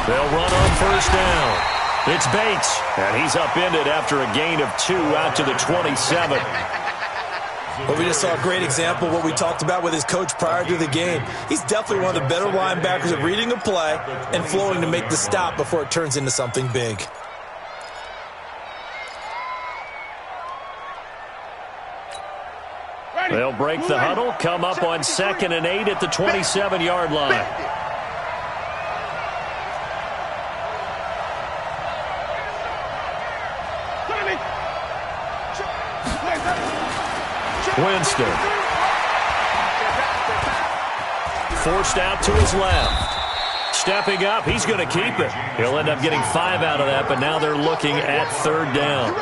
They'll run on first down. It's Bates, and he's upended after a gain of 2 out to the 27. Well, we just saw a great example of what we talked about with his coach prior to the game. He's definitely one of the better linebackers at reading a play and flowing to make the stop before it turns into something big. They'll break the huddle, come up on 2nd and 8 at the 27-yard line. Winston. Forced out to his left. Stepping up, he's going to keep it. He'll end up getting 5 out of that, but now they're looking at 3rd down.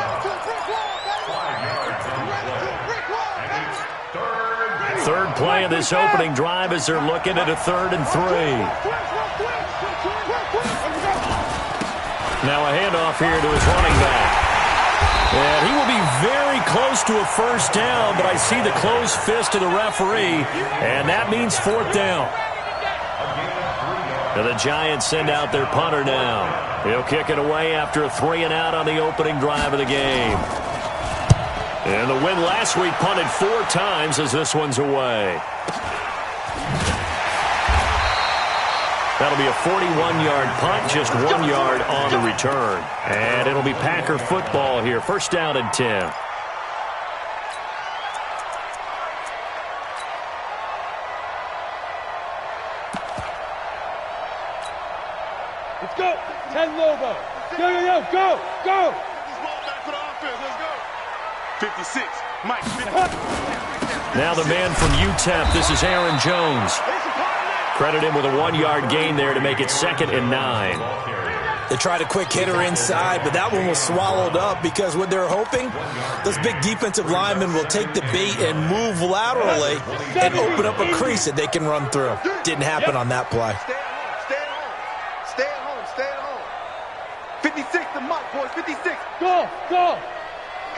Third play of this opening drive as they're looking at a 3rd and 3. Now a handoff here to his running back. And he will be very close to a first down, but I see the closed fist of the referee, and that means 4th down. And the Giants send out their punter now. He'll kick it away after a 3-and-out on the opening drive of the game. And the win last week punted 4 times as this one's away. That'll be a 41-yard punt, just 1 yard on the return. And it'll be Packer football here. First down and 10. Let's go. 10 Lobo. Go, go, go. 56, Mike. Now the man from UTEP, this is Aaron Jones. Credit him with a 1-yard gain there to make it 2nd and 9. They tried a quick hitter inside, but that one was swallowed up because what they're hoping, those big defensive linemen will take the bait and move laterally and open up a crease that they can run through. Didn't happen on that play. Stay at home. Stay at home. 56 to Mike, boys. 56. Go, go.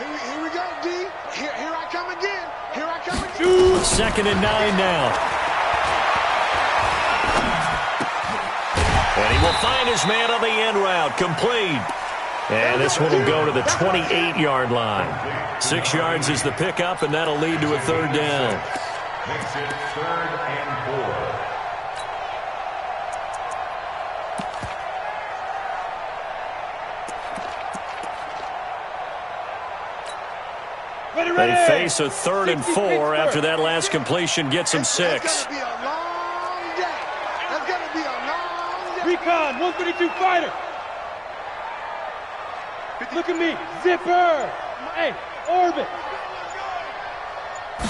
Here we go, D. Here I come again. Here I come again. 2nd and 9 now. And he will find his man on the end route. Complete. And this one will go to the 28-yard line. 6 yards is the pickup, and that'll lead to a 3rd down. Makes it 3rd and 4. They face a 3rd and 4 after that last completion gets them 6. Recon, 132 fighter. Look at me. Zipper. Hey, Orbit.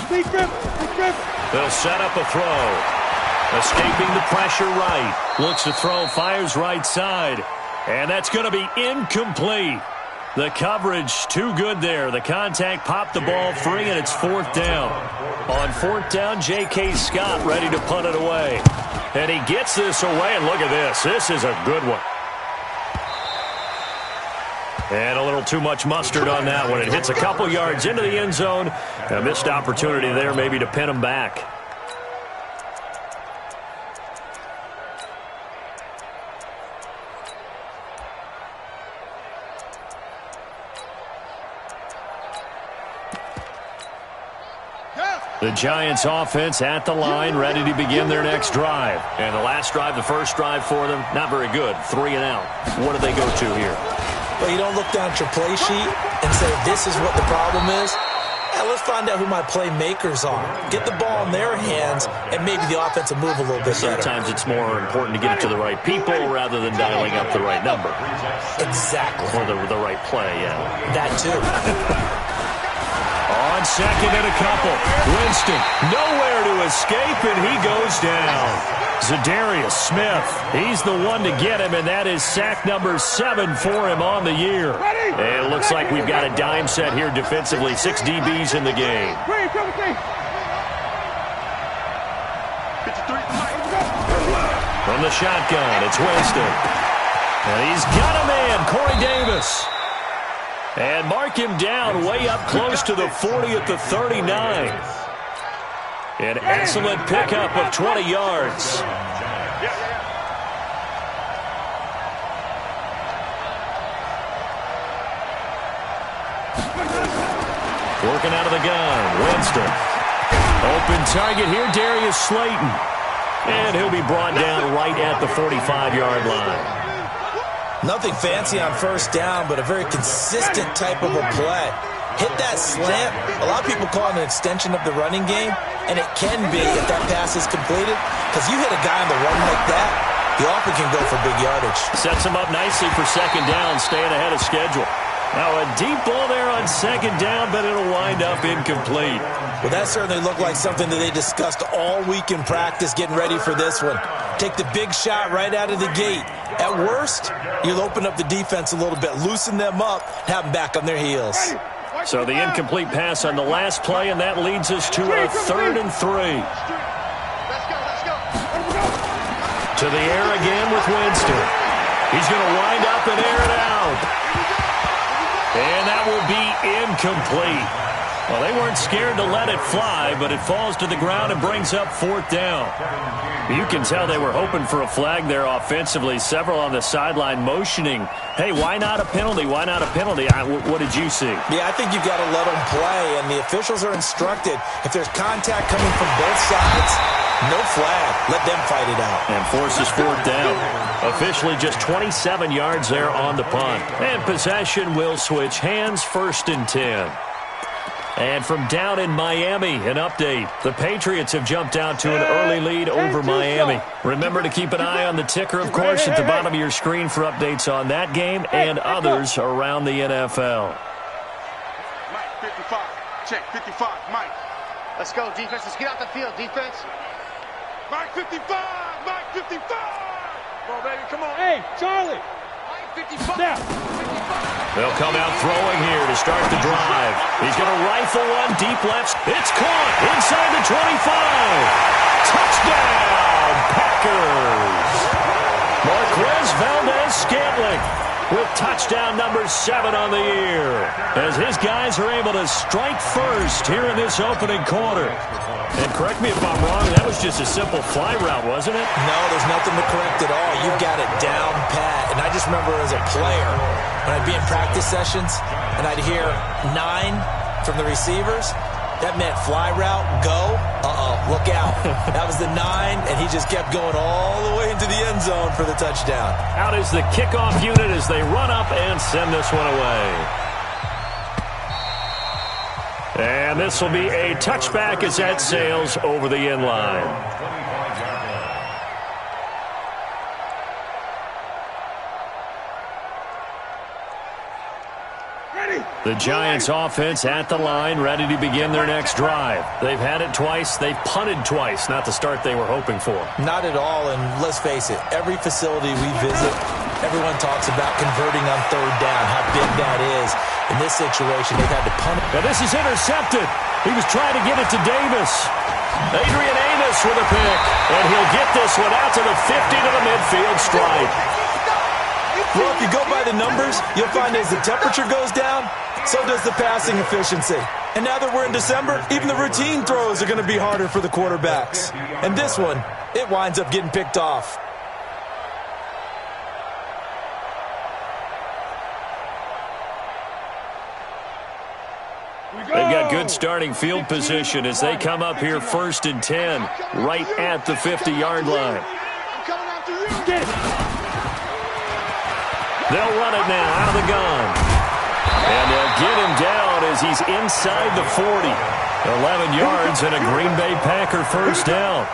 Big grip. They'll set up a throw. Escaping the pressure right. Looks to throw, fires right side. And that's going to be incomplete. The coverage too good there. The contact popped the ball free, and it's 4th down. On 4th down, J.K. Scott ready to punt it away. And he gets this away, and look at this. This is a good one. And a little too much mustard on that one. It hits a couple yards into the end zone. A missed opportunity there maybe to pin him back. The Giants offense at the line, ready to begin their next drive. And the last drive, the first drive for them, not very good. 3 and out. What do they go to here? Well, you don't look down at your play sheet and say, this is what the problem is. Yeah, let's find out who my playmakers are. Get the ball in their hands, and maybe the offense will move a little bit better. Sometimes it's more important to get it to the right people rather than dialing up the right number. Exactly. Or the right play, yeah. That too. On 2nd and a couple. Winston nowhere to escape, and he goes down. Zadarius Smith, he's the one to get him, and that is sack number 7 for him on the year. And it looks like we've got a dime set here defensively. 6 DBs in the game. From the shotgun, it's Winston. And he's got a man, Corey Davis. And mark him down way up close to the 40 at the 39. An excellent pickup of 20 yards. Working out of the gun, Winston. Open target here, Darius Slayton. And he'll be brought down right at the 45-yard line. Nothing fancy on first down, but a very consistent type of a play. Hit that slant. A lot of people call it an extension of the running game, and it can be if that pass is completed, because you hit a guy on the run like that, he often can go for big yardage. Sets him up nicely for second down, staying ahead of schedule. Now a deep ball there on second down, but it'll wind up incomplete. Well, that certainly looked like something that they discussed all week in practice, getting ready for this one. Take the big shot right out of the gate. At worst, you'll open up the defense a little bit, loosen them up, have them back on their heels. So the incomplete pass on the last play, and that leads us to a 3rd and 3. Let's go. To the air again with Winston. He's going to wind up and air it out. And that will be incomplete. Well, they weren't scared to let it fly, but it falls to the ground and brings up 4th down. You can tell they were hoping for a flag there offensively. Several on the sideline motioning, hey, why not a penalty? Why not a penalty? What did you see? Yeah, I think you've got to let them play, and the officials are instructed, if there's contact coming from both sides, no flag. Let them fight it out. And forces 4th down. Officially just 27 yards there on the punt. And possession will switch hands, 1st and 10. And from down in Miami, an update. The Patriots have jumped out to an early lead over Miami. Remember to keep an eye on the ticker, of course, at the bottom of your screen for updates on that game and others around the NFL. Mike, 55. Check, 55. Mike. Let's go, defense. Let's get out the field, defense. Mike, 55. Mike, 55. Come on, baby. Come on. Hey, Charlie. Mike, 55. Now. They'll come out throwing here to start the drive. He's going to rifle one deep left. It's caught inside the 25. Touchdown, Packers. Marquez Valdez-Scantling with touchdown number 7 on the year, as his guys are able to strike first here in this opening quarter. And correct me if I'm wrong, that was just a simple fly route, wasn't it? No, there's nothing to correct at all. You've got it down pat. And I just remember as a player, when I'd be in practice sessions and I'd hear 9 from the receivers, that meant fly route, go, look out. That was the 9, and he just kept going all the way into the end zone for the touchdown. Out is the kickoff unit as they run up and send this one away. And this will be a touchback as that sails over the end line. The Giants offense at the line, ready to begin their next drive. They've had it twice. They've punted twice. Not the start they were hoping for. Not at all, and let's face it, every facility we visit, everyone talks about converting on 3rd down, how big that is. In this situation, they've had to punt. Now this is intercepted. He was trying to get it to Davis. Adrian Amos with a pick, and he'll get this one out to the 50 to the midfield stripe. Well, if you go by the numbers, you'll find as the temperature goes down, so does the passing efficiency. And now that we're in December, even the routine throws are going to be harder for the quarterbacks. And this one, it winds up getting picked off. They've got good starting field position as they come up here 1st and 10, right at the 50-yard line. I'm coming after you. Get it. They'll run it now out of the gun. And they'll get him down as he's inside the 40. 11 yards and a Green Bay Packer first down.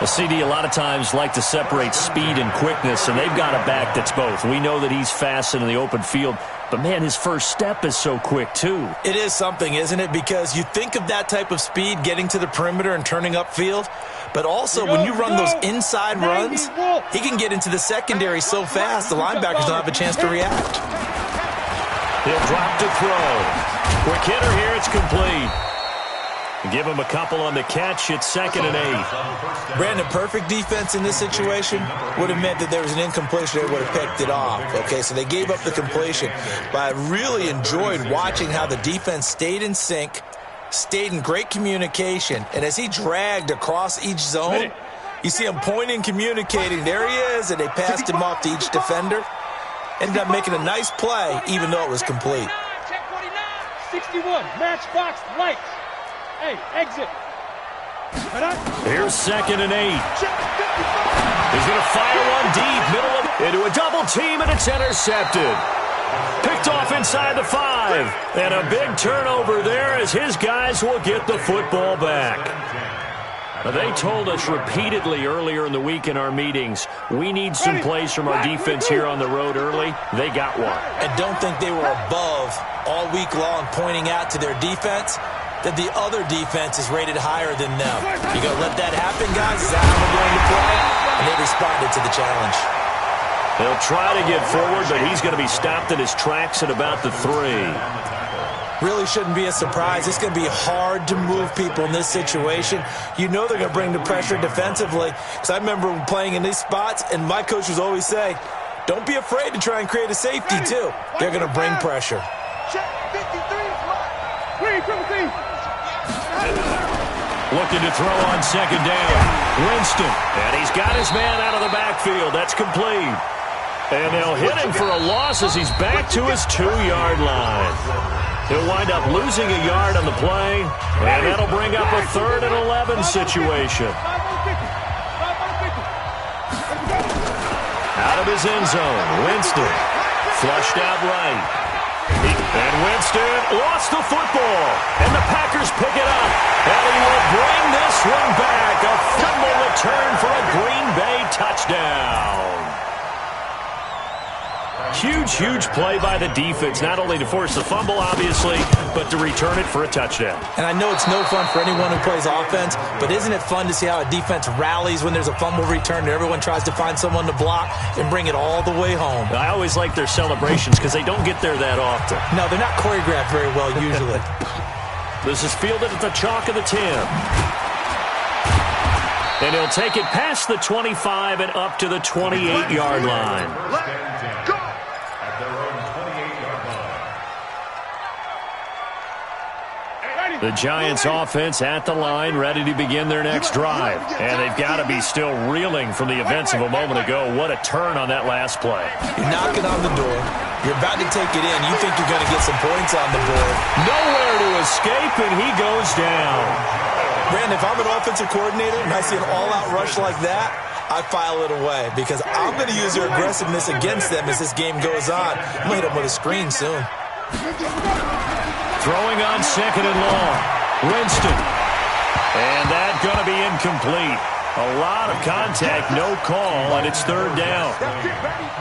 A CD a lot of times like to separate speed and quickness, and they've got a back that's both. We know that he's fast in the open field, but, man, his first step is so quick, too. It is something, isn't it? Because you think of that type of speed getting to the perimeter and turning upfield, but also when you run those inside runs, he can get into the secondary so fast the linebackers don't have a chance to react. He'll drop to throw. Quick hitter here, it's complete. Give him a couple on the catch. It's 2nd and 8. Brandon, perfect defense in this situation would have meant that there was an incompletion. They would have picked it off. Okay, so they gave up the completion. But I really enjoyed watching how the defense stayed in sync, stayed in great communication. And as he dragged across each zone, you see him pointing, communicating. There he is, and they passed him off to each defender. Ended up making a nice play, even though it was complete. 61, matchbox lights. Hey, exit. Here's 2nd and 8. He's going to fire one deep, middle of into a double team, and it's intercepted. Picked off inside the 5. And a big turnover there as his guys will get the football back. They told us repeatedly earlier in the week in our meetings, we need some plays from our defense here on the road early. They got one. And don't think they were above all week long pointing out to their defense that the other defense is rated higher than them. You going to let that happen, guys? Is that how we're going to play? And they responded to the challenge. He'll try to get forward, but he's going to be stopped in his tracks at about the 3. Really shouldn't be a surprise. It's going to be hard to move people in this situation. You know they're going to bring the pressure defensively. Because I remember playing in these spots, and my coach would always say, don't be afraid to try and create a safety, too. They're going to bring pressure. Check 53 is mine. Looking to throw on 2nd down. Winston. And he's got his man out of the backfield. That's complete. And they'll hit him for a loss as he's back to his 2-yard line. He'll wind up losing a yard on the play, and that'll bring up a 3rd and 11 situation. Out of his end zone, Winston flushed out right. And Winston lost the football, and the Packers pick it up. And he will bring this one back. A fumble return for a Green Bay touchdown. Huge, huge play by the defense, not only to force the fumble, obviously, but to return it for a touchdown. And I know it's no fun for anyone who plays offense, but isn't it fun to see how a defense rallies when there's a fumble return and everyone tries to find someone to block and bring it all the way home? I always like their celebrations because they don't get there that often. No, they're not choreographed very well usually. This is fielded at the chalk of the 10. And he'll take it past the 25 and up to the 28-yard line. Let's go. At their own 28-yard line. The Giants offense at the line, ready to begin their next drive. And they've got to be still reeling from the events of a moment ago. What a turn on that last play. You're knocking on the door. You're about to take it in. You think you're going to get some points on the board. Nowhere to escape, and he goes down. Brandon, if I'm an offensive coordinator and I see an all-out rush like that, I file it away because I'm going to use their aggressiveness against them as this game goes on. I'm going to hit them with a screen soon. Throwing on 2nd and long. Winston. And that's going to be incomplete. A lot of contact, no call, and it's 3rd down.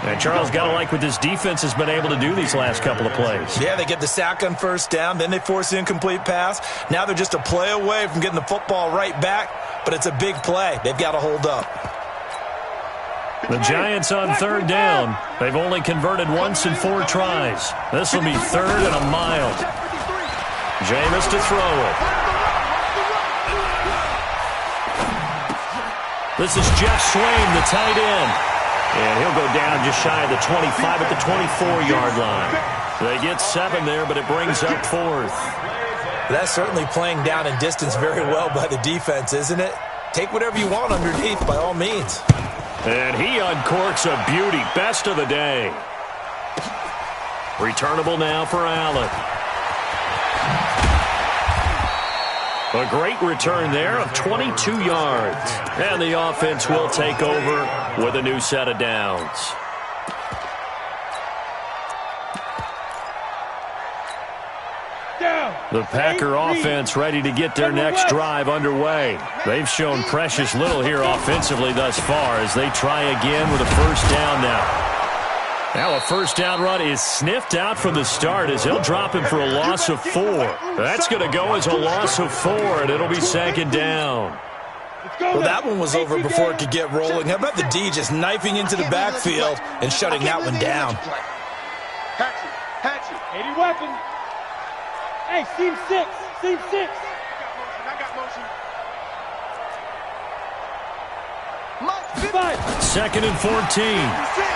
And Charles, got to like what this defense has been able to do these last couple of plays. Yeah, they get the sack on 1st down, then they force the incomplete pass. Now they're just a play away from getting the football right back, but it's a big play. They've got to hold up. The Giants on 3rd down. They've only converted once in 4 tries. This will be 3rd and a mile. Jameis to throw it. This is Jeff Swain, the tight end. And he'll go down just shy of the 25 at the 24-yard line. They get 7 there, but it brings up 4th. That's certainly playing down in distance very well by the defense, isn't it? Take whatever you want underneath, by all means. And he uncorks a beauty. Best of the day. Returnable now for Allen. A great return there of 22 yards. And the offense will take over with a new set of downs. The Packer offense ready to get their next drive underway. They've shown precious little here offensively thus far as they try again with a 1st down now. Now a 1st down run is sniffed out from the start as he'll drop him for a loss of 4. That's going to go as a loss of 4, and it'll be 2nd down. Well, that one was over before it could get rolling. How about the D just knifing into the backfield and shutting that one down? Hatchet. 80 weapon. Hey, seam 6. Seam 6. I got motion. 2nd and 14.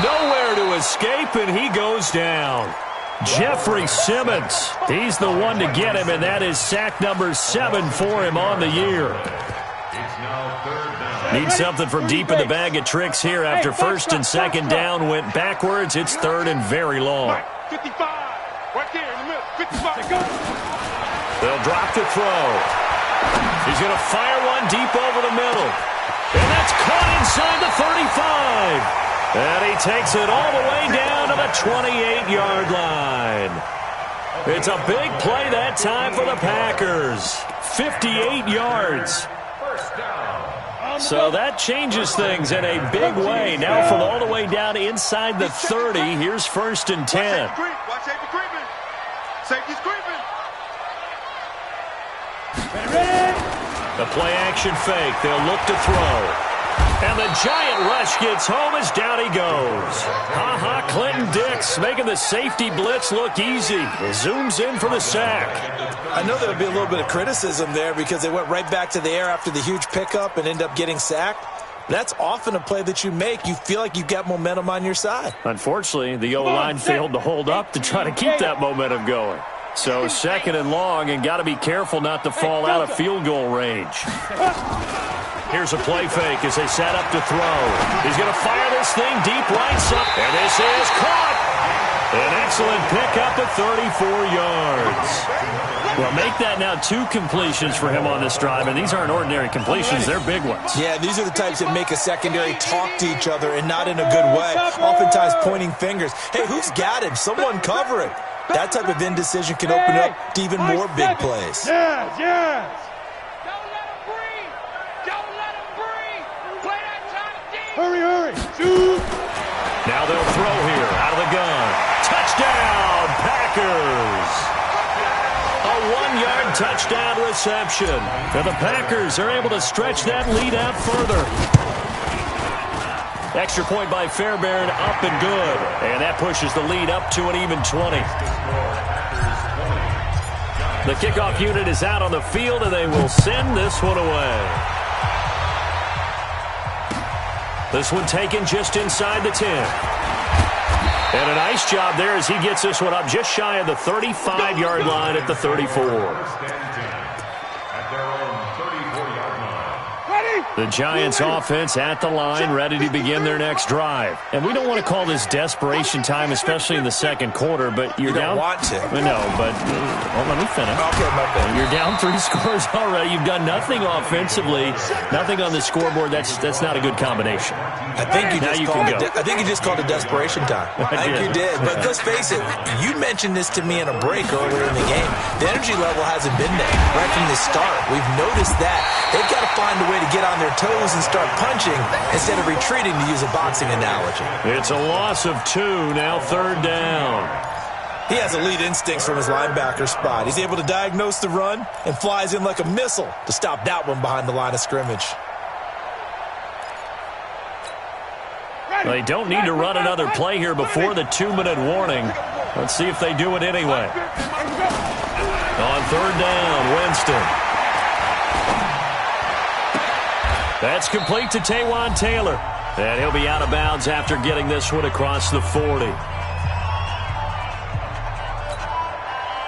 Nowhere to escape, and he goes down. Jeffrey Simmons, he's the one to get him, and that is sack number 7 for him on the year. Need something from deep in the bag of tricks here after 1st and 2nd down went backwards. It's 3rd and very long. 55. Right there in the middle. 55. They'll drop the throw. He's going to fire one deep over the middle. And that's caught inside the 35. And he takes it all the way down to the 28-yard line. It's a big play that time for the Packers. 58 yards. So that changes things in a big way. Now from all the way down inside the 30, here's 1st and 10. Watch safety creeping. Safety's creeping. The play action fake. They'll look to throw. And the giant rush gets home as down he goes. Clinton Dix making the safety blitz look easy. Zooms in for the sack. I know there'll be a little bit of criticism there because they went right back to the air after the huge pickup and end up getting sacked. That's often a play that you make. You feel like you've got momentum on your side. Unfortunately, the O-line failed to hold up to try to keep that momentum going. So 2nd and long, and got to be careful not to fall out of field goal range. Here's a play fake as they set up to throw. He's going to fire this thing deep right side. And this is caught. An excellent pickup at 34 yards. Well, make that now 2 completions for him on this drive, and these aren't ordinary completions. They're big ones. Yeah, these are the types that make a secondary talk to each other and not in a good way. Oftentimes pointing fingers. Hey, who's got him? Someone cover him. That type of indecision can open up to even more big plays. Yes. Don't let him breathe. Don't let him breathe. Play that time deep. Hurry. Shoot. Now they'll throw here out of the gun. Touchdown, Packers. A 1-yard touchdown reception. And the Packers are able to stretch that lead out further. Extra point by Fairbairn, up and good. And that pushes the lead up to an even 20. The kickoff unit is out on the field, and they will send this one away. This one taken just inside the 10. And a nice job there as he gets this one up just shy of the 35-yard line at the 34. The Giants offense at the line, ready to begin their next drive. And we don't want to call this desperation time, especially in the second quarter, but you're down. You don't want to. No, but let me finish. Okay, my bad. You're down 3 scores already. You've done nothing offensively, nothing on the scoreboard. That's not a good combination. I think you just called it desperation time. I think you did. But let's face it, you mentioned this to me in a break earlier in the game. The energy level hasn't been there right from the start. We've noticed that. They've got to find a way to get on their toes and start punching instead of retreating, to use a boxing analogy. It's a loss of 2, now 3rd down. He has elite instincts from his linebacker spot. He's able to diagnose the run and flies in like a missile to stop that one behind the line of scrimmage. They don't need to run another play here before the 2-minute warning. Let's see if they do it anyway. On 3rd down, Winston. That's complete to Taywan Taylor. And he'll be out of bounds after getting this one across the 40.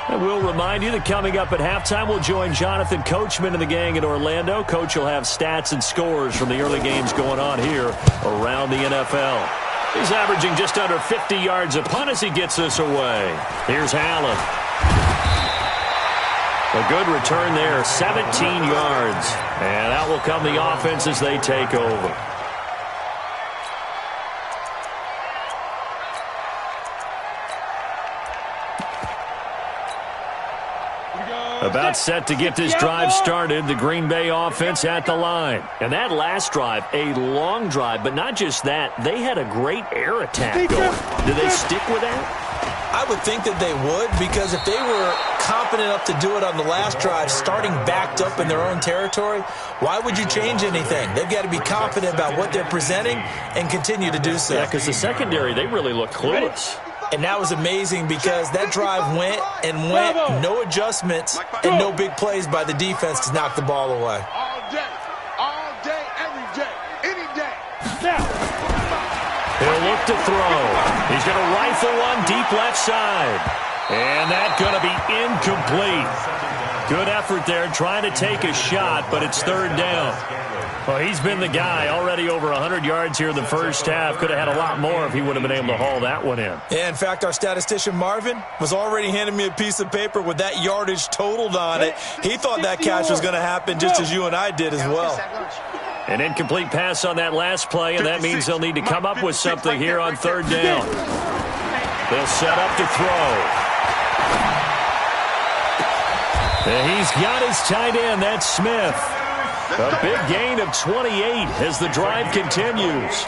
And we'll remind you that coming up at halftime, we'll join Jonathan Coachman and the gang in Orlando. Coach will have stats and scores from the early games going on here around the NFL. He's averaging just under 50 yards a punt as he gets this away. Here's Allen. A good return there, 17 yards. And out will come the offense as they take over. About set to get this drive started, the Green Bay offense at the line. And that last drive, a long drive, but not just that, they had a great air attack going. Do they stick with that? I would think that they would, because if they were confident enough to do it on the last drive, starting backed up in their own territory, why would you change anything? They've got to be confident about what they're presenting and continue to do so. Yeah, because the secondary, they really looked clueless. And that was amazing because that drive went, no adjustments, and no big plays by the defense to knock the ball away. All day, every day, any day. He'll look to throw. He's going to rifle one deep left side. And that's going to be incomplete. Good effort there trying to take a shot, but it's third down. Well, he's been the guy already over 100 yards here in the first half. Could have had a lot more if he would have been able to haul that one in. Yeah, in fact, our statistician Marvin was already handing me a piece of paper with that yardage totaled on it. He thought that catch was going to happen just as you and I did as well. An incomplete pass on that last play, and that means they'll need to come up with something here on third down. They'll set up to throw. And he's got his tight end, that's Smith. A big gain of 28 as the drive continues.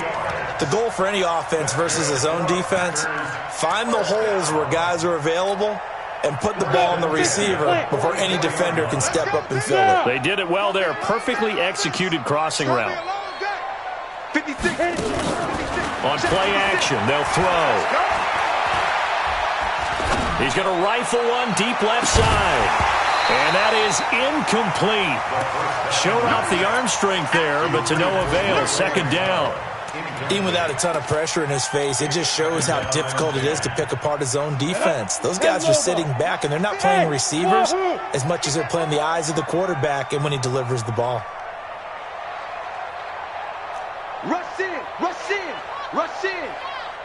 The goal for any offense versus his own defense, find the holes where guys are available and put the ball on the receiver before any defender can step up and fill it. They did it well there. Perfectly executed crossing route. 56. On play action, they'll throw. He's going to rifle one deep left side. And that is incomplete. Showed off the arm strength there, but to no avail. Second down. Even without a ton of pressure in his face, it just shows how difficult it is to pick apart his own defense. Those guys are sitting back, and they're not playing receivers as much as they're playing the eyes of the quarterback and when he delivers the ball. Rush in, rush in, rush in.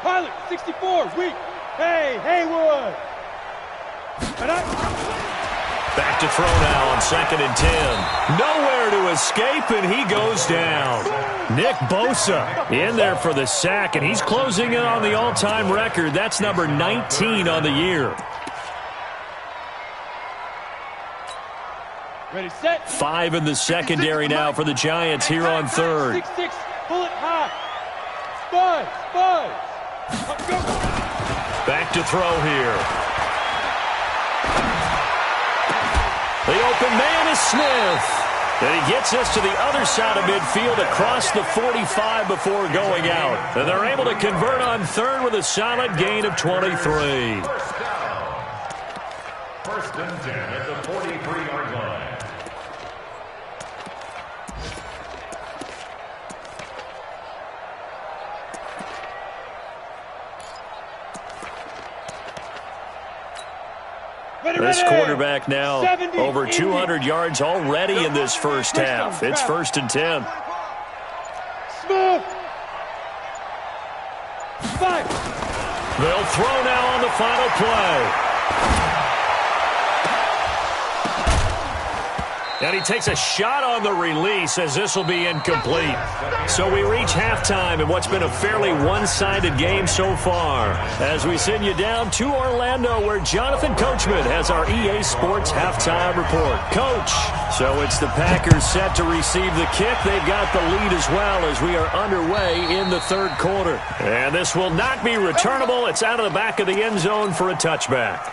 Pilot, 64, weak. Hey, Haywood. Back to throw now on 2nd and 10. Nowhere to escape, and he goes down. Nick Bosa in there for the sack, and he's closing in on the all-time record. That's number 19 on the year. Ready, set. 5 in the secondary now for the Giants here on third. 6-6, pull it high. Spud. Back to throw here. The open man is Smith. And he gets us to the other side of midfield across the 45 before going out. And they're able to convert on third with a solid gain of 23. First and 10 at the 43-yard line. This quarterback now over 200 yards already in this first half. It's 1st and 10. Smooth. 5. They'll throw now on the final play. And he takes a shot on the release as this will be incomplete. So we reach halftime in what's been a fairly one-sided game so far. As we send you down to Orlando where Jonathan Coachman has our EA Sports halftime report. Coach, so it's the Packers set to receive the kick. They've got the lead as well as we are underway in the third quarter. And this will not be returnable. It's out of the back of the end zone for a touchback.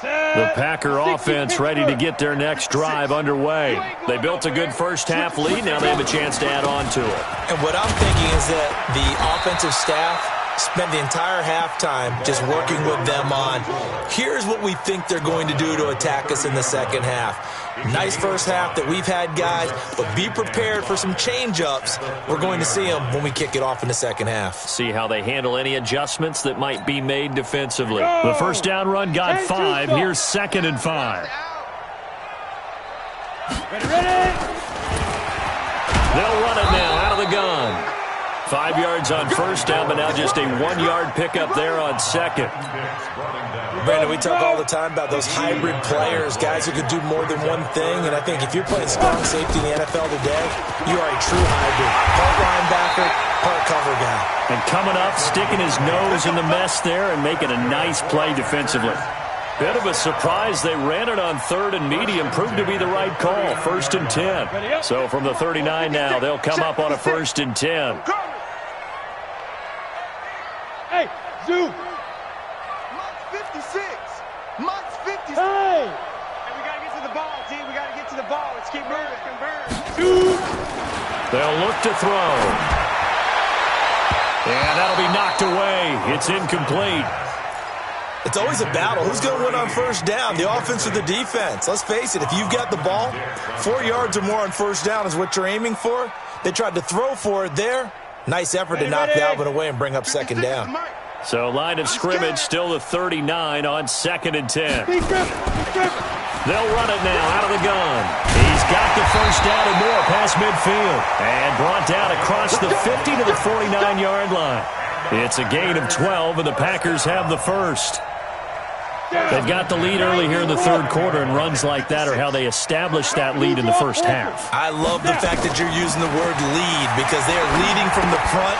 The Packer offense ready to get their next drive underway. They built a good first-half lead. Now they have a chance to add on to it. And what I'm thinking is that the offensive staff spent the entire halftime just working with them on, here's what we think they're going to do to attack us in the second half. Nice first half that we've had, guys, but be prepared for some change-ups. We're going to see them when we kick it off in the second half. See how they handle any adjustments that might be made defensively. The first down run got 5. Here's 2nd and 5. Ready. They'll run it now out of the gun. 5 yards on first down, but now just a 1-yard pickup there on second. Brandon, we talk all the time about those hybrid players, guys who could do more than one thing, and I think if you're playing strong safety in the NFL today, you are a true hybrid. Part linebacker, part cover guy. And coming up, sticking his nose in the mess there and making a nice play defensively. Bit of a surprise. They ran it on 3rd and medium. Proved to be the right call. 1st and 10. So from the 39 now, they'll come up on a 1st and 10. Hey, Zoo. Mike's 56. Mike's 56. Hey. And we got to get to the ball, team. We got to get to the ball. Let's keep moving. Convert. Zoo. They'll look to throw. And that'll be knocked away. It's incomplete. It's always a battle. Who's going to win on first down, the offense or the defense? Let's face it, if you've got the ball, 4 yards or more on first down is what you're aiming for. They tried to throw for it there. Nice effort to knock that one away and bring up second down. So line of scrimmage still the 39 on 2nd and 10. They'll run it now out of the gun. He's got the first down and more past midfield. And brought down across the 50 to the 49-yard line. It's a gain of 12, and the Packers have the first. They've got the lead early here in the third quarter, and runs like that are how they establish that lead in the first half. I love the fact that you're using the word lead because they are leading from the front,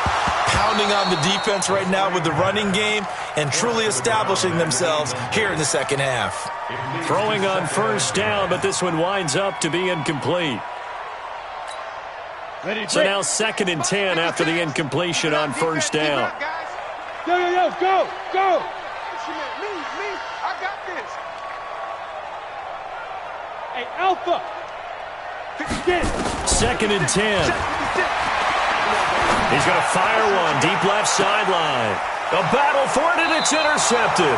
pounding on the defense right now with the running game, and truly establishing themselves here in the second half. Throwing on first down, but this one winds up to be incomplete. So now 2nd and 10 after the incompletion on first down. Yo, go! Me, I got this. Hey, Alpha! 2nd and 10. He's going to fire one deep left sideline. A battle for it, and it's intercepted.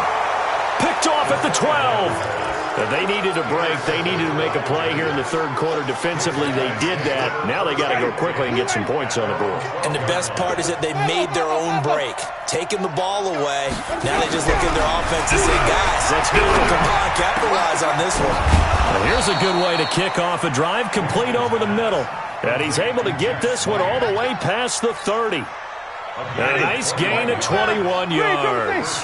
Picked off at the 12. They needed a break. They needed to make a play here in the third quarter. Defensively, they did that. Now they got to go quickly and get some points on the board. And the best part is that they made their own break. Taking the ball away. Now they just look at their offense and say, guys, let's do it. Come on, capitalize on this one. Well, here's a good way to kick off a drive, complete over the middle. And he's able to get this one all the way past the 30. A nice gain of 21 yards.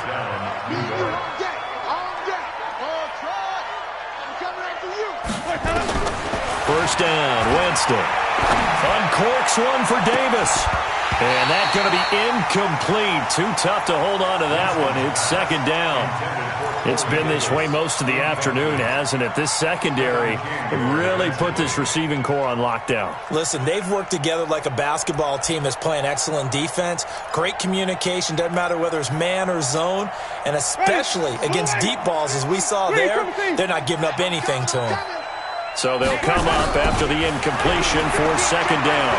First down, Winston. Uncorks one for Davis. And that's going to be incomplete. Too tough to hold on to that one. It's second down. It's been this way most of the afternoon, hasn't it? This secondary really put this receiving core on lockdown. Listen, they've worked together like a basketball team that's playing excellent defense. Great communication. Doesn't matter whether it's man or zone. And especially against deep balls, as we saw there, they're not giving up anything to them. So they'll come up after the incompletion for second down.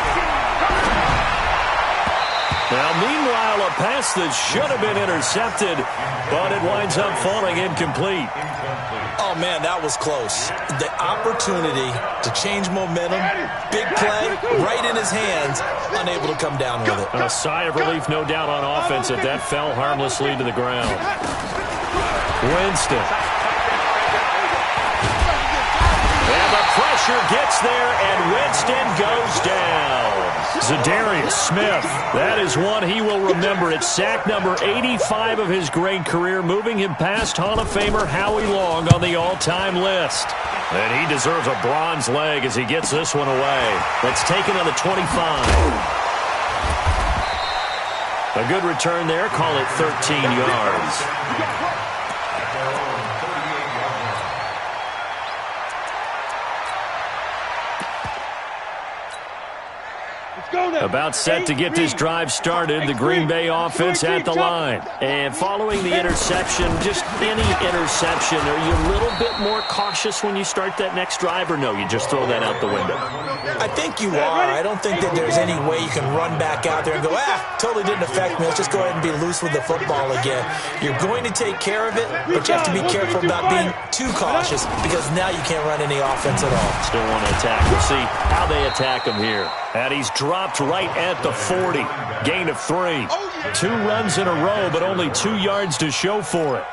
Now, meanwhile, a pass that should have been intercepted, but it winds up falling incomplete. Oh, man, that was close. The opportunity to change momentum, big play, right in his hands, unable to come down with it. A sigh of relief, no doubt, on offense if that fell harmlessly to the ground. Winston. And the pressure gets there, and Winston goes down. Za'Darius Smith, that is one he will remember. It's sack number 85 of his great career, moving him past Hall of Famer Howie Long on the all-time list. And he deserves a bronze leg as he gets this one away. Let's take it on the 25. A good return there, call it 13 yards. About set to get this drive started, the Green Bay offense at the line. And following the interception, just any interception, are you a little bit more cautious when you start that next drive, or no, you just throw that out the window? I think you are. I don't think that there's any way you can run back out there and go, totally didn't affect me. Let's just go ahead and be loose with the football again. You're going to take care of it, but you have to be careful about being too cautious because now you can't run any offense at all. Still want to attack. We'll see how they attack him here. And he's dropped right at the 40. Gain of 3. 2 runs in a row, but only 2 yards to show for it.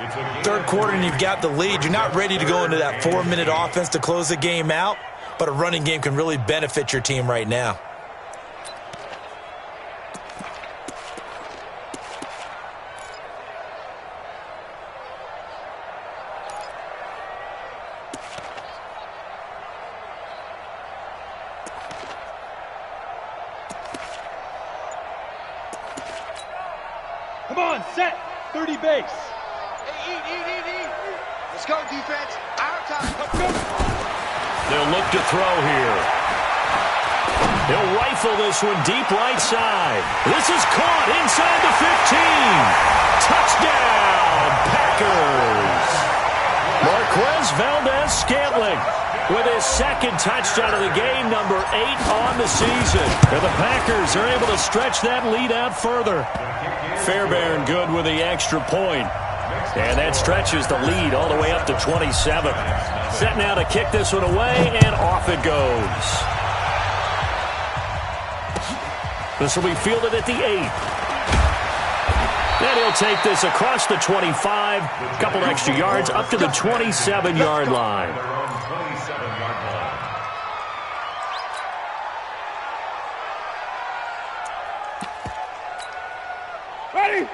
Third quarter, and you've got the lead. You're not ready to go into that 4-minute offense to close the game out, but a running game can really benefit your team right now. Come on, set. 30 base. Hey, eat. Let's go, defense. Our time. Let's go. They'll look to throw here. He'll rifle this one deep right side. This is caught inside the 15. Touchdown, Packers. Marquez Valdez-Scantling with his second touchdown of the game, number 8 on the season. And the Packers are able to stretch that lead out further. Fairbairn good with the extra point. And that stretches the lead all the way up to 27. Set now to kick this one away, and off it goes. This will be fielded at the 8. And he'll take this across the 25, a couple extra yards up to the 27-yard line.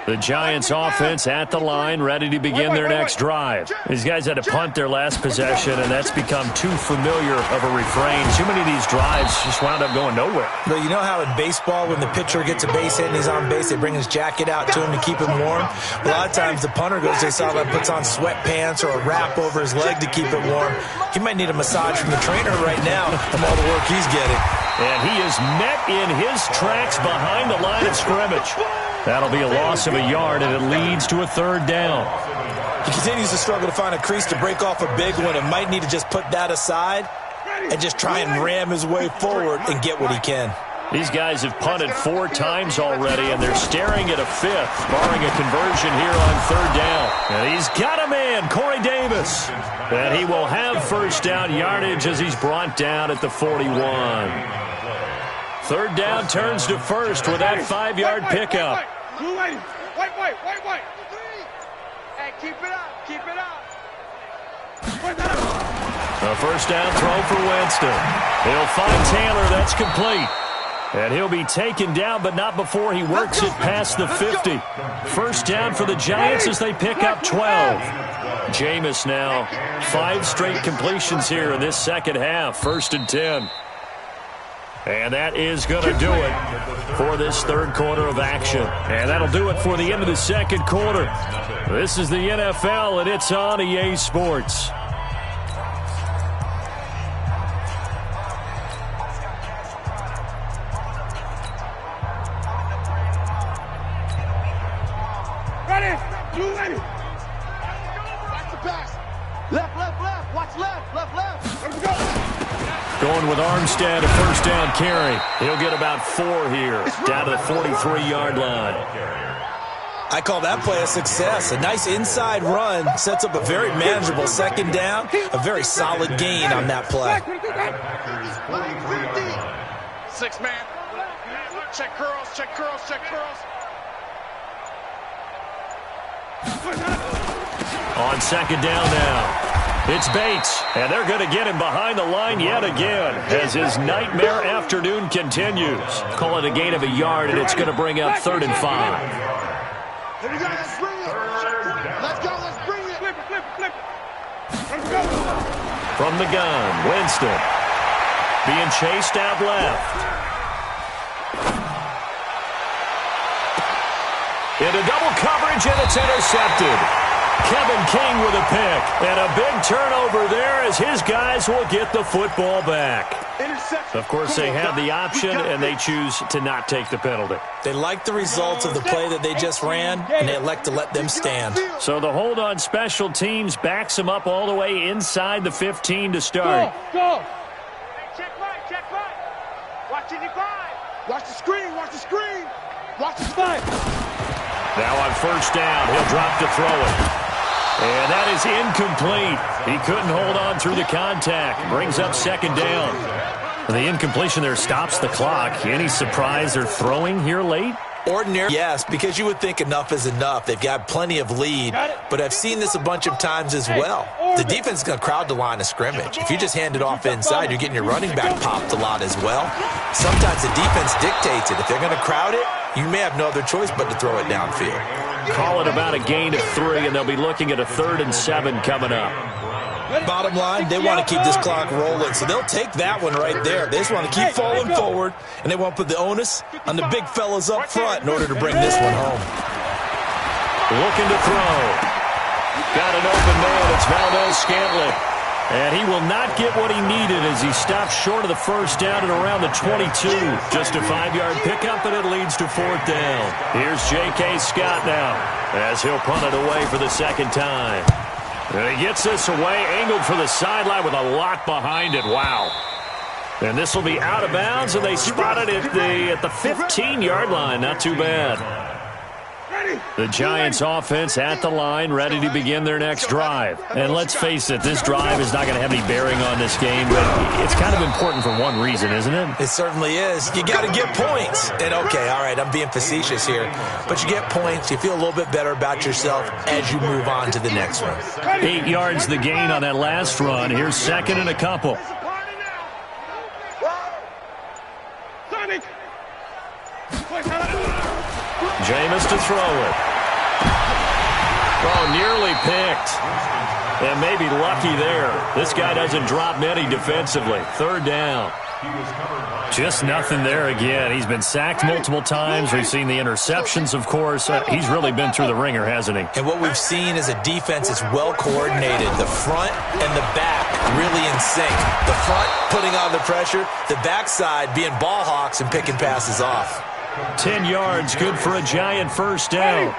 The Giants offense at the line, ready to begin their next drive. These guys had to punt their last possession, and that's become too familiar of a refrain. Too many of these drives just wound up going nowhere. But you know how in baseball, when the pitcher gets a base hit and he's on base, they bring his jacket out to him to keep him warm? A lot of times the punter goes to the sideline, puts on sweatpants or a wrap over his leg to keep it warm. He might need a massage from the trainer right now from all the work he's getting. And he is met in his tracks behind the line of scrimmage. That'll be a loss of a yard, and it leads to a third down. He continues to struggle to find a crease to break off a big one and might need to just put that aside and just try and ram his way forward and get what he can. These guys have punted 4 times already, and they're staring at a 5th, barring a conversion here on third down. And he's got a man, Corey Davis. And he will have first down yardage as he's brought down at the 41. Third down turns to first with that 5-yard pickup. Wait. Hey, keep it up. Keep it up. A first down throw for Winston. He'll find Taylor. That's complete. And he'll be taken down, but not before he works it past the 50. First down for the Giants as they pick up 12. Jameis now 5 straight completions here in this second half. 1st and 10. And that is going to do it for this third quarter of action. And that'll do it for the end of the second quarter. This is the NFL, and it's on EA Sports. Ready? You ready? Watch the pass. Left. Watch left. Let's go. Going with Armstead, a first down carry. He'll get about 4 here, down to the 43-yard line. I call that play a success. A nice inside run sets up a very manageable second down, a very solid gain on that play. 6-man. Check curls. On second down now. It's Bates, and they're going to get him behind the line yet again as his nightmare afternoon continues. Call it a gain of a yard, and it's going to bring up 3rd and 5. Here we go. Let's bring it. Let's bring it. Flip it. Let's go. From the gun, Winston being chased out left. Into double coverage, and it's intercepted. Kevin King with a pick, and a big turnover there as his guys will get the football back. Of course, they have the option, and they choose to not take the penalty. They like the results of the play that they just ran, and they elect to let them stand. So the hold on special teams backs them up all the way inside the 15 to start. Go. Check right. Watch it, 5. Watch the screen. Watch the Five. Now on first down, he'll drop to throw it. And that is incomplete. He couldn't hold on through the contact. Brings up second down. And the incompletion there stops the clock. Any surprise they're throwing here late? Ordinary, yes, because you would think enough is enough. They've got plenty of lead, but I've seen this a bunch of times as well. The defense is going to crowd the line of scrimmage. If you just hand it off inside, you're getting your running back popped a lot as well. Sometimes the defense dictates it. If they're going to crowd it, you may have no other choice but to throw it downfield. Call it about a gain of 3, and they'll be looking at a 3rd and 7 coming up. Bottom line, they want to keep this clock rolling, so they'll take that one right there. They just want to keep falling forward, and they want to put the onus on the big fellas up front in order to bring this one home. Looking to throw. Got an open man. It's Valdes-Scantling. And he will not get what he needed as he stops short of the first down at around the 22. Just a 5-yard pickup, and it leads to 4th down. Here's J.K. Scott now as he'll punt it away for the second time. And he gets this away, angled for the sideline with a lot behind it. Wow. And this will be out of bounds, and they spot it at the 15-yard line. Not too bad. The Giants offense at the line, ready to begin their next drive. And let's face it, this drive is not going to have any bearing on this game, but it's kind of important for one reason, isn't it? It certainly is. You got to get points. And okay, all right, I'm being facetious here, but you get points, you feel a little bit better about yourself as you move on to the next one. 8 yards the gain on that last run. Here's second and a couple. Jameis to throw it. Oh, nearly picked. And maybe lucky there. This guy doesn't drop many defensively. Third down. Just nothing there again. He's been sacked multiple times. We've seen the interceptions, of course. He's really been through the ringer, hasn't he? And what we've seen is a defense that's well coordinated. The front and the back really in sync. The front putting on the pressure. The backside being ball hawks and picking passes off. 10 yards, good for a Giant first down.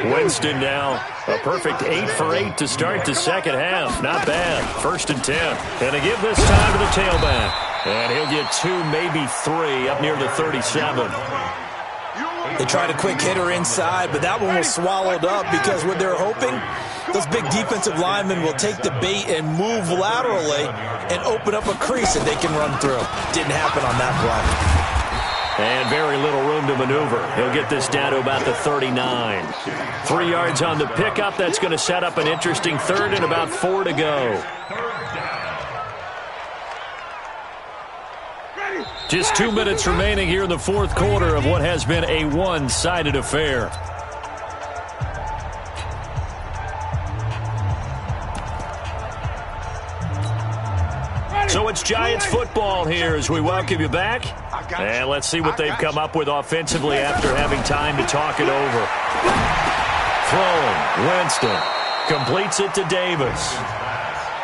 Winston now, a perfect 8 for 8 to start the second half. Not bad. First and 10. And to give this time to the tailback. And he'll get 2, maybe 3 up near the 37. They tried a quick hitter inside, but that one was swallowed up because what they're hoping, those big defensive linemen will take the bait and move laterally and open up a crease that they can run through. Didn't happen on that play. And very little room to maneuver. He'll get this down to about the 39. 3 yards on the pickup. That's going to set up an interesting third and about 4 to go. Just 2 minutes remaining here in the fourth quarter of what has been a one-sided affair. So it's Giants football here as we welcome you back. And let's see what they've come up with offensively after having time to talk it over. Throwing, Winston completes it to Davis.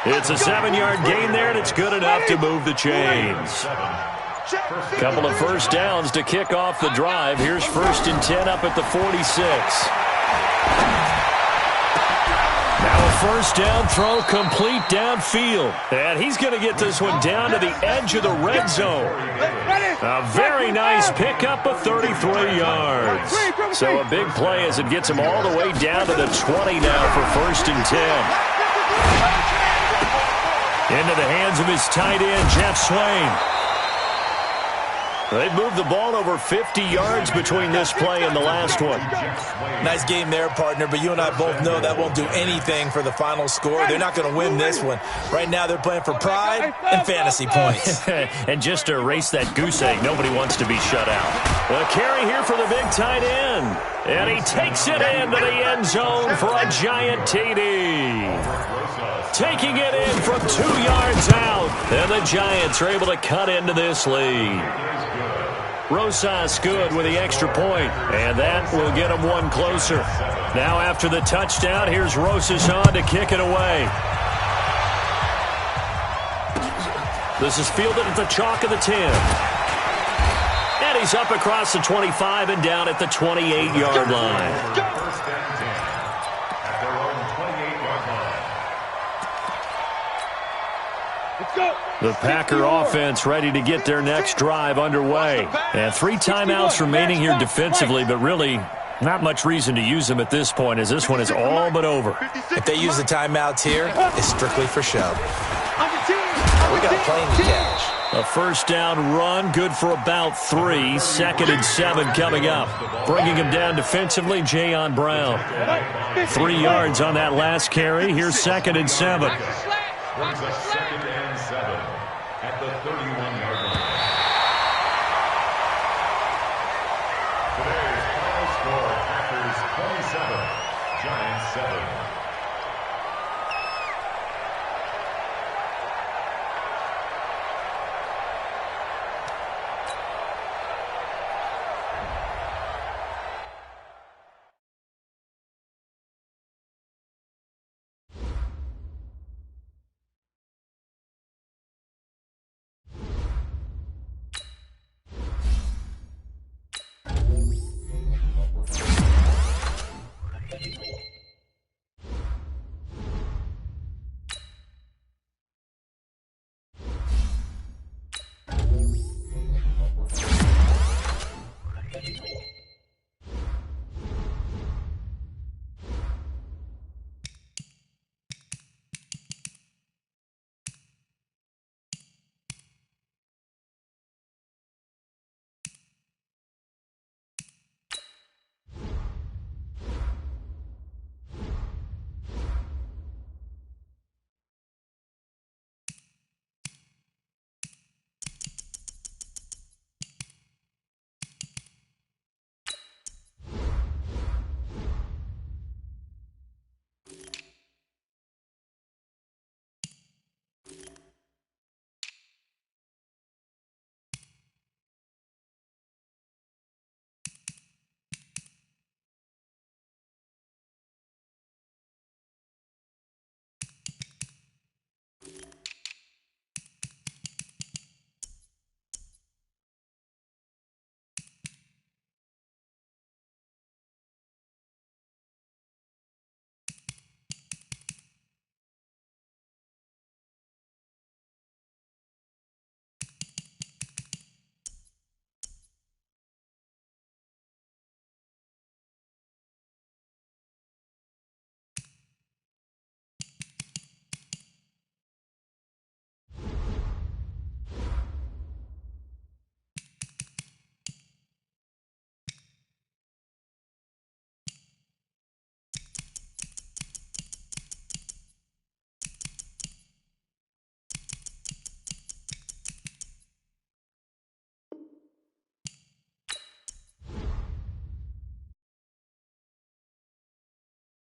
It's a 7-yard gain there, and it's good enough to move the chains. Couple of first downs to kick off the drive. Here's first and 10 up at the 46. Now a first down throw complete downfield. And he's going to get this one down to the edge of the red zone. A very nice pickup of 33 yards. So a big play as it gets him all the way down to the 20 now for first and 10. Into the hands of his tight end, Jeff Swain. They've moved the ball over 50 yards between this play and the last one. Nice game there, partner, but you and I both know that won't do anything for the final score. They're not going to win this one. Right now they're playing for pride and fantasy points. And just to erase that goose egg, nobody wants to be shut out. A carry here for the big tight end. And he takes it into the end zone for a Giant TD. Taking it in from 2 yards out. And the Giants are able to cut into this lead. Rosas good with the extra point, and that will get him one closer. Now after the touchdown, here's Rosas on to kick it away. This is fielded at the chalk of the 10. And he's up across the 25 and down at the 28-yard line. The Packer offense ready to get their next drive underway. And 3 timeouts remaining here defensively, but really not much reason to use them at this point as this one is all but over. If they use the timeouts here, it's strictly for show. We got a plane to catch. A first down run, good for about 3. Second and 7 coming up. Bringing him down defensively, Jayon Brown. 3 yards on that last carry. Here's second and 7. Brings us second and 7 at the 31-yard line. Today's final score, Packers 27, Giants 7.